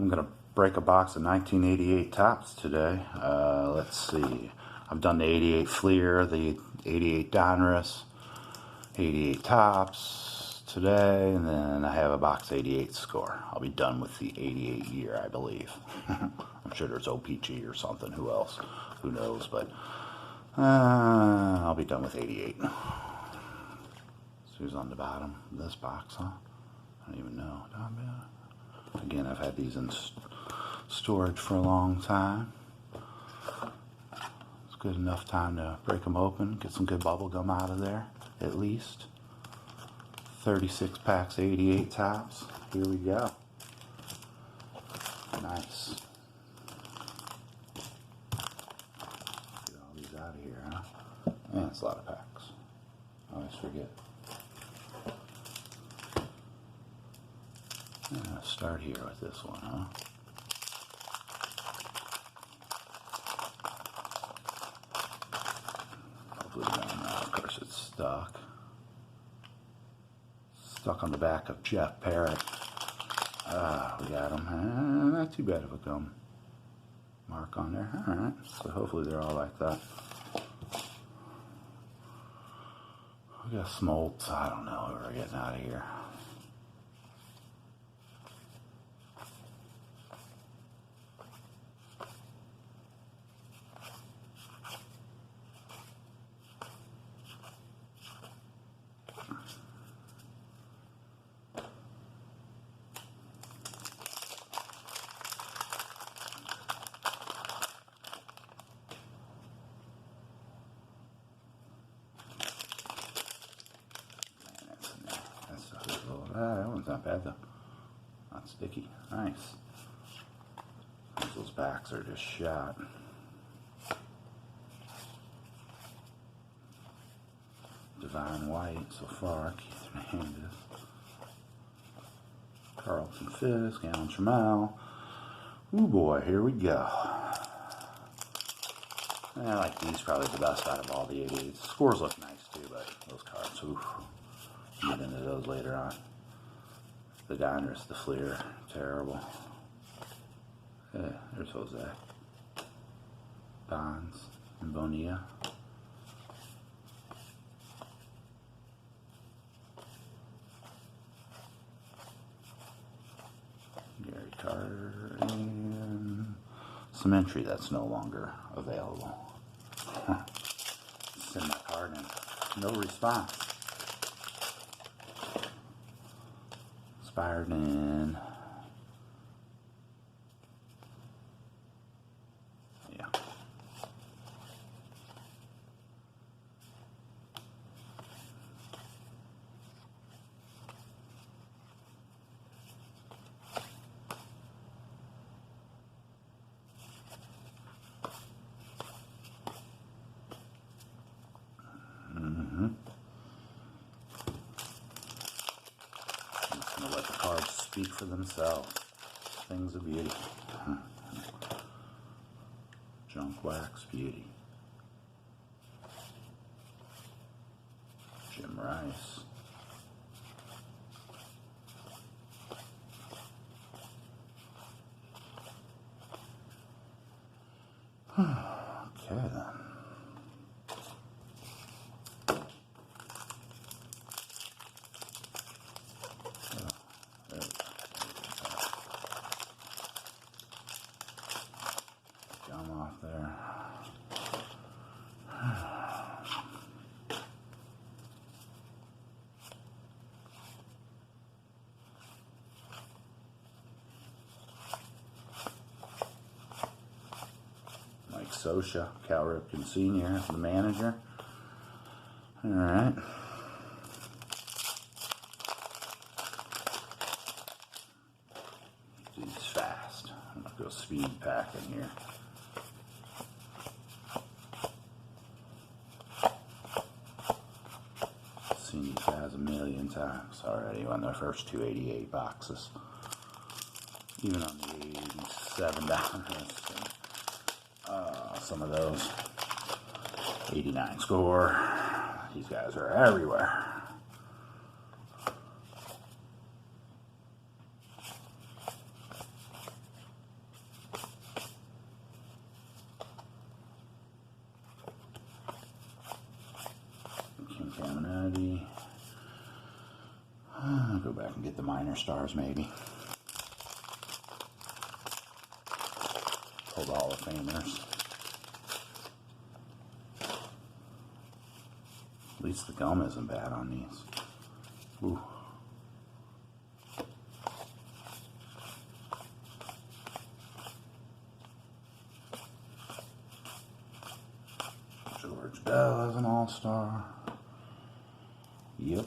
I'm going to break a box of 1988 Topps today. Let's see. I've done the 88 Fleer, the 88 Donruss, 88 Topps today, and then I have a box 88 Score. I'll be done with the 88 year, I believe. I'm sure there's OPG or something. Who else? Who knows? But I'll be done with 88. So who's on the bottom of this box, huh? I don't even know. Again, I've had these in storage for a long time. It's good enough time to break them open, get some good bubble gum out of there, at least. 36 packs, 88 Topps. Here we go. Nice. Get all these out of here, huh? Man, it's a lot of packs. I always forget. Yeah, start here with this one, huh? Hopefully not. Of course it's stuck. Stuck on the back of Jeff Parrott. We got him. Not too bad of a gum mark on there. Alright, so hopefully they're all like that. We got Smoltz. I don't know who we're getting out of here. That one's not bad though. Not sticky. Nice. Those backs are just shot. Divine White so far. Keith Hernandez. Carlton Fisk. Alan Trammell. Ooh boy, here we go. I like these probably the best out of all the 88s. Scores look nice too, but those cards, ooh. We'll get into those later on. The Donruss, the Fleer, terrible. Yeah, there's Jose. Bonds and Bonilla. Gary Carter and Cementry, that's no longer available. Send that card in. No response. Expired in. Yeah. Let the cards speak for themselves. Things of beauty. Junk wax beauty. Jim Rice. Okay then. Off there. Mike Scioscia, Cal Ripken Sr., the manager. All right. He's fast. I'm gonna go speed pack in here. Seen these guys a million times already on their first 288 boxes. Even on the 87 Donruss and some of those 89 Score. These guys are everywhere. Get the minor stars maybe. Pull the Hall of Famers. At least the gum isn't bad on these. Ooh. George Bell as an all-star. Yep.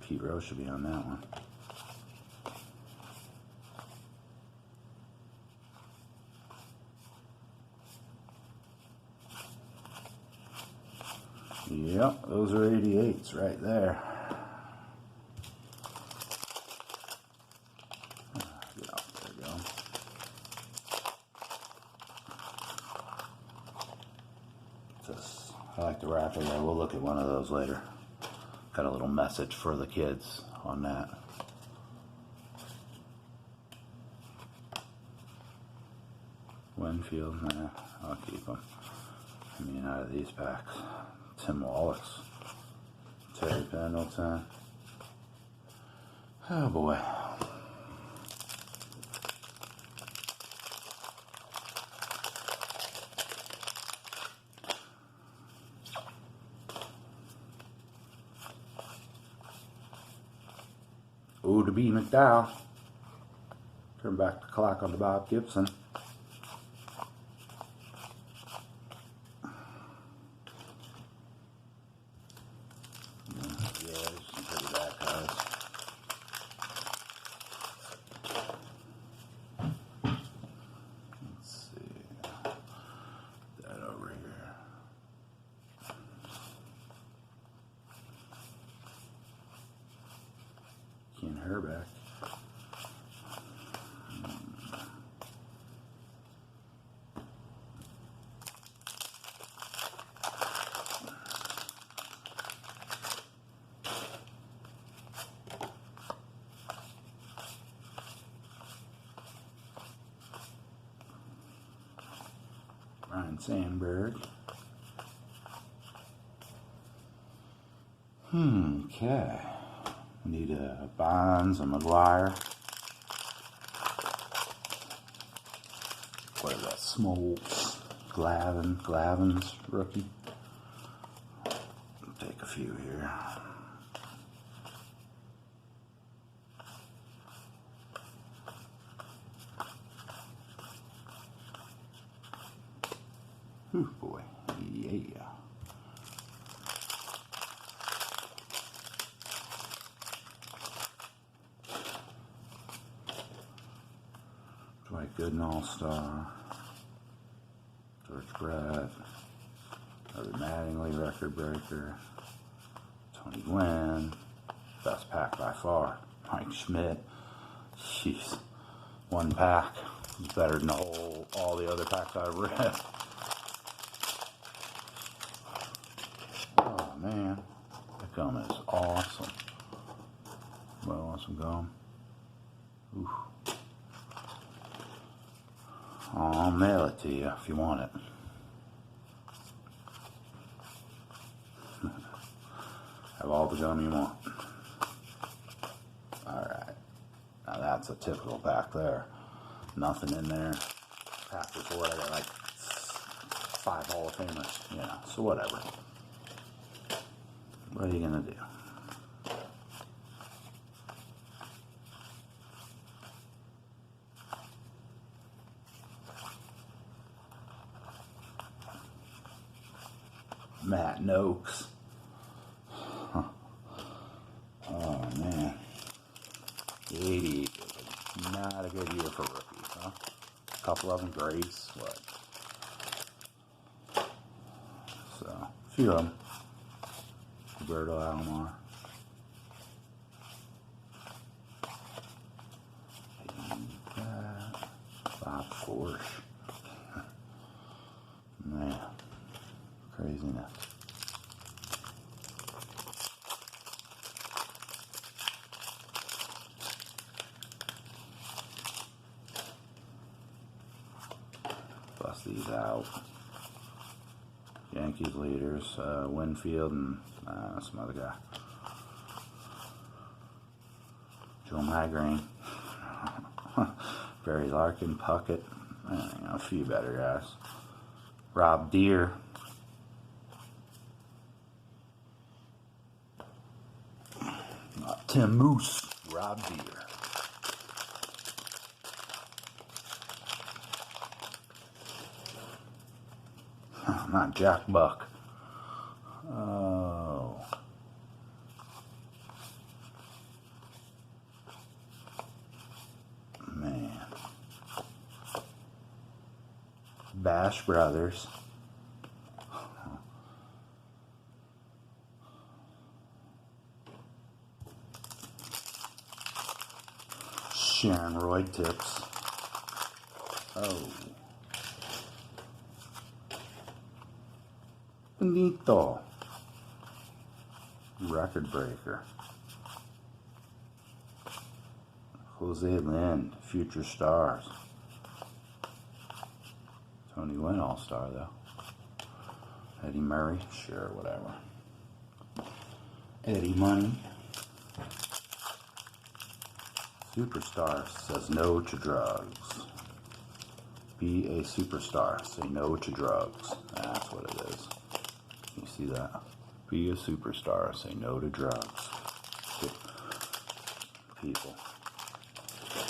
Pete Rose should be on that one. Yep, those are 88s right there. Get off, there we go. I like the wrapper there. We'll look at one of those later. Got a little message for the kids on that. Winfield, nah, I'll keep them. I mean, out of these packs. Tim Wallace, Terry Pendleton. Oh boy. O to B McDowell. Turn back the clock on the Bob Gibson. Herbeck. Ryan Sandberg. Okay. Need a Bonds, a McGuire. What is that? Smoltz, Glavins rookie. Take a few here. Ooh, boy. Yeah. Dwight Gooden All-Star, George Brett, Harvey Mattingly record breaker, Tony Gwynn, best pack by far, Mike Schmidt. Jeez, one pack is better than all the other packs I've read. Oh man, that gum is awesome. Well, want some gum? Ooh. I'll mail it to you if you want it. Have all the gum you want. Alright. Now that's a typical pack there. Nothing in there. Pack before I got like 5 Hall of Famers. Yeah, so whatever. What are you gonna do? Matt Noakes. Huh. Oh man. 80. Not a good year for rookies, huh? A couple of them, Grace, what? So, a few of them. Roberto Alomar. Bob Forsch. Man. Craziness. Yankees out. Yankees leaders, Winfield and some other guy. Joe Migraine. Barry Larkin, Puckett. A few better guys. Rob Deere. Tim Moose. Rob Deere. Not Jack Buck. Oh. Man. Bash Brothers. Sharon Roy Tips. Oh. Benito. Record breaker. Jose Lind, Future Stars. Tony Gwynn All-Star though. Eddie Murray, sure, whatever. Eddie Money. Superstar says no to drugs. Be a superstar. Say no to drugs. That's what it is. You see that? Be a superstar. Say no to drugs. People.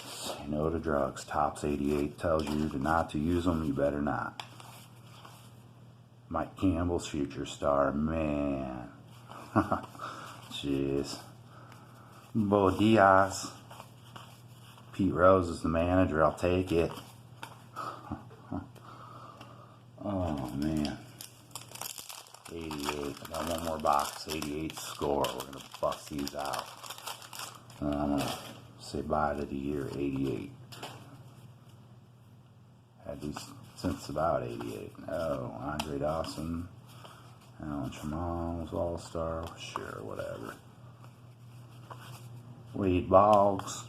Say no to drugs. Tops 88 tells you not to use them. You better not. Mike Campbell's Future Star. Man. Jeez. Bo Diaz. Pete Rose is the manager. I'll take it. Oh, man. 88. I got one more box. 88 score. We're going to bust these out. I'm going to say bye to the year 88. Had these since about 88. Oh, Andre Dawson. Alan Tremont was All-Star. Sure, whatever. Wade Boggs.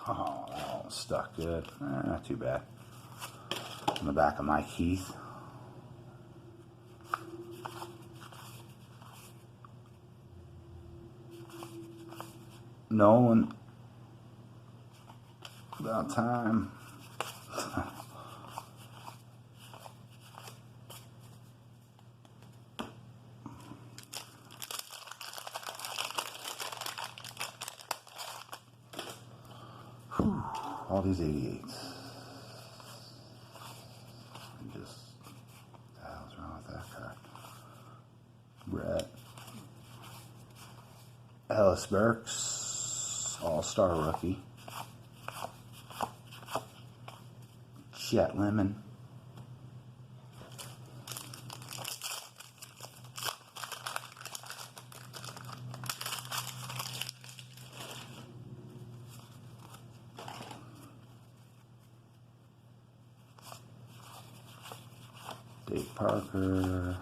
Oh, that one stuck good. Not too bad. On the back of Mike Heath. Nolan. About time. Whew, all these 88s. Just, what the hell's wrong with that card? Brett. Ellis Burks, All-Star rookie. Chet Lemon. Dave Parker,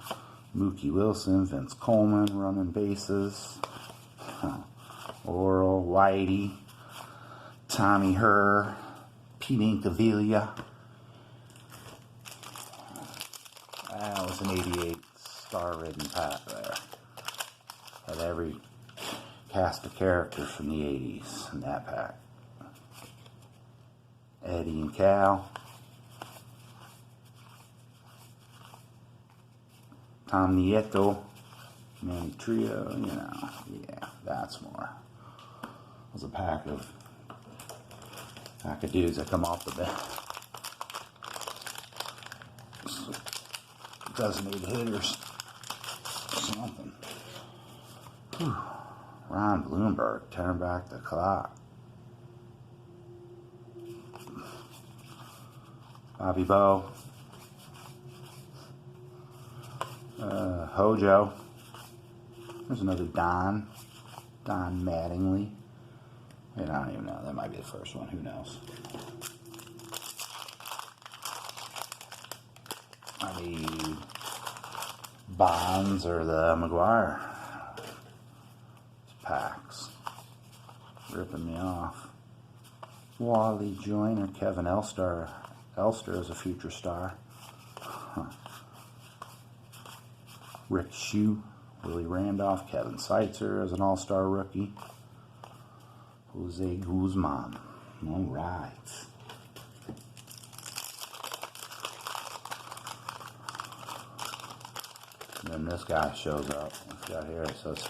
Mookie Wilson, Vince Coleman running bases, Oral, Whitey, Tommy Herr, Pete Incaviglia. That was an 88 star-ridden pack there. Had every cast of characters from the 80s in that pack. Eddie and Cal. Tom Nieto, Manny Trio, yeah, that's more. It was a pack of dudes that come off the bench. Designated hitters. Something. Whew. Ron Bloomberg, turn back the clock. Bobby Bowe. Hojo. There's another Don Mattingly. I don't even know. That might be the first one. Who knows? I need Bonds or the McGuire packs. Ripping me off. Wally Joyner, Kevin Elster. Elster is a future star. Rick Shue, Willie Randolph, Kevin Seitzer as an all-star rookie. Jose Guzman. All right. And then this guy shows up. It's got here, it says,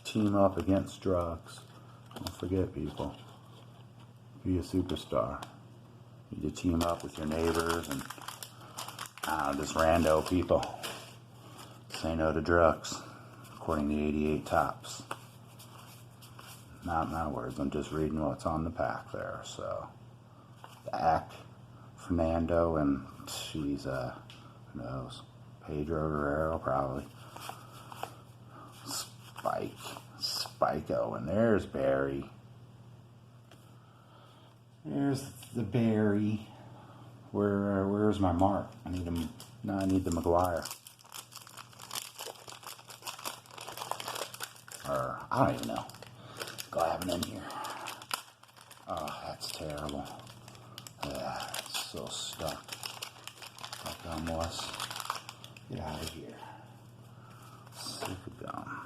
team up against drugs. Don't forget, people. Be a superstar. You need to team up with your neighbors and just rando people. Say no to drugs, according to 88 Tops. Not my words, I'm just reading what's on the pack there. So, Dak, Fernando, and who knows? Pedro Guerrero, probably. Spiko, and there's Barry. There's the Barry. Where's my mark? I need him. No, I need the McGuire. Or I don't even know. Glabbing in here. Oh, that's terrible. Yeah, it's so stuck. Like gum was. Get out of here. Super gum.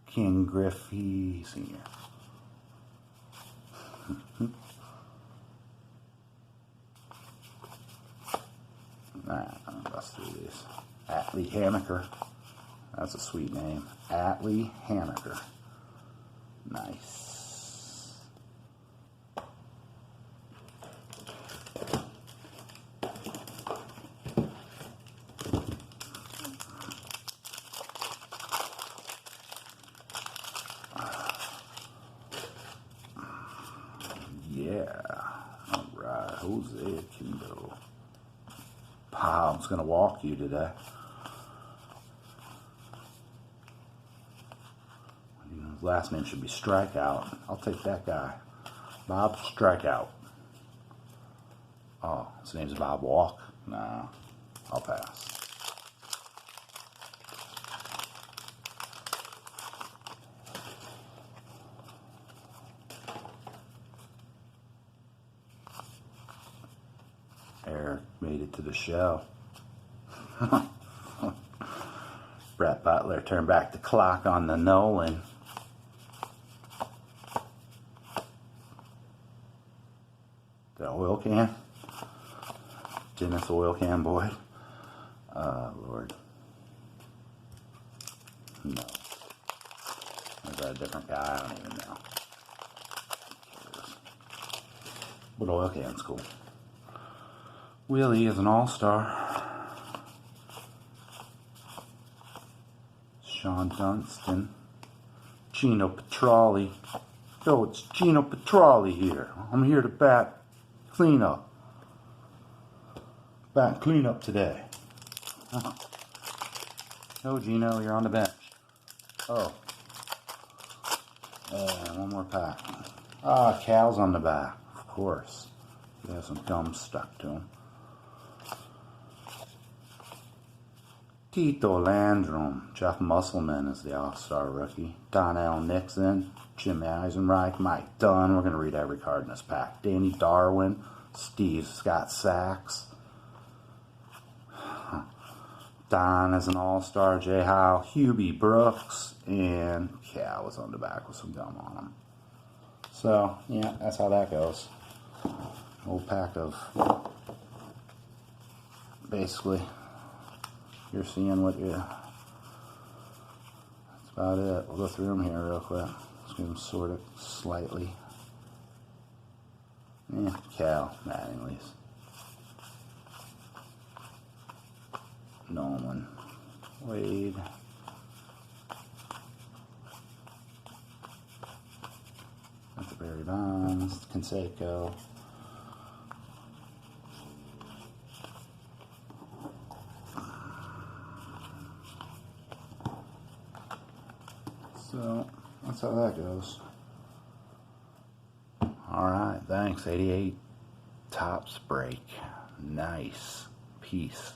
King Griffey Sr. Let's do this. Atlee Hamaker. That's a sweet name. Atlee Hamaker. Nice. Yeah. All right. Jose Akindo. Bob's going to walk you today. His last name should be Strikeout. I'll take that guy. Bob Strikeout. Oh, his name's Bob Walk? No, I'll pass. Eric made it to the show. Brett Butler turned back the clock on the Nolan. The oil can? Dennis Oil Can Boy? Lord. No. Is that a different guy? I don't even know. But oil can's cool. Willie is an all-star. Sean Dunston. Gino Petralli. Yo, it's Gino Petralli here. I'm here to bat cleanup. Bat cleanup today. Oh, Gino, you're on the bench. Oh. One more pack. Cal's on the back. Of course. He has some gum stuck to him. Tito Landrum. Jeff Musselman is the all-star rookie. Donnell Nixon. Jim Eisenreich. Mike Dunn. We're going to read every card in this pack. Danny Darwin. Steve Scott Sachs. Don is an all-star. Jay Howe. Hubie Brooks. And Cal was on the back with some gum on him. So, yeah, that's how that goes. Old pack of, basically, you're seeing what you, that's about it. We'll go through them here real quick. Let's get them sorted slightly. Yeah, Cal, Mattingly's. Nolan, Wade. That's the Barry Bonds, Canseco. So, that's how that goes. Alright, thanks. 88 Tops break. Nice. Peace.